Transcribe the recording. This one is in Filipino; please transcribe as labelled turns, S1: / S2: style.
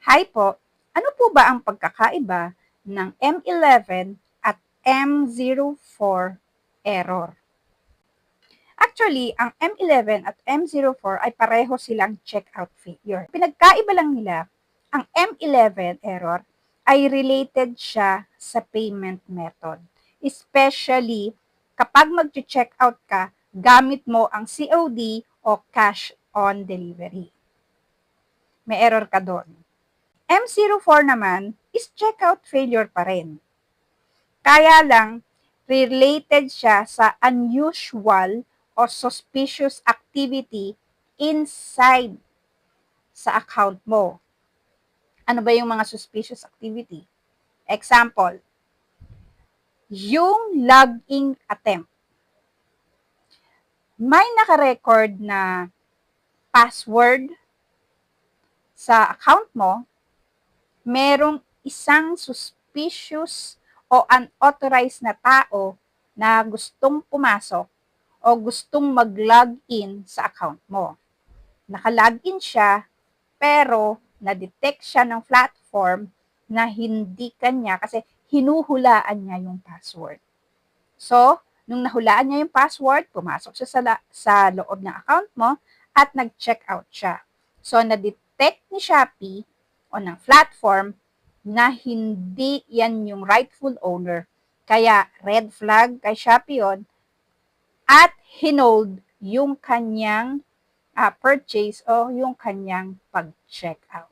S1: Hi po, ano po ba ang pagkakaiba ng M11 at M04 error? Actually, ang M11 at M04 ay pareho silang checkout failure. Pinagkaiba lang nila, ang M11 error ay related siya sa payment method. Especially kapag mag-checkout ka, gamit mo ang COD o cash on delivery. May error ka doon. M04 naman is checkout failure pa rin. Kaya lang, related siya sa unusual o suspicious activity inside sa account mo. Ano ba yung mga suspicious activity? Example, yung login attempt. May naka-record na password sa account mo, merong isang suspicious o unauthorized na tao na gustong pumasok o gustong mag-login sa account mo. Naka-login siya, pero na-detect siya ng platform na hindi kanya kasi hinuhulaan niya yung password. So, nung nahulaan niya yung password, pumasok siya sa loob ng account mo at nag-check out siya. So, na-detect ni Shopee o ng platform na hindi yan yung rightful owner. Kaya, red flag kay Shopee yun at hinold yung kanyang purchase o yung kanyang pag-check out.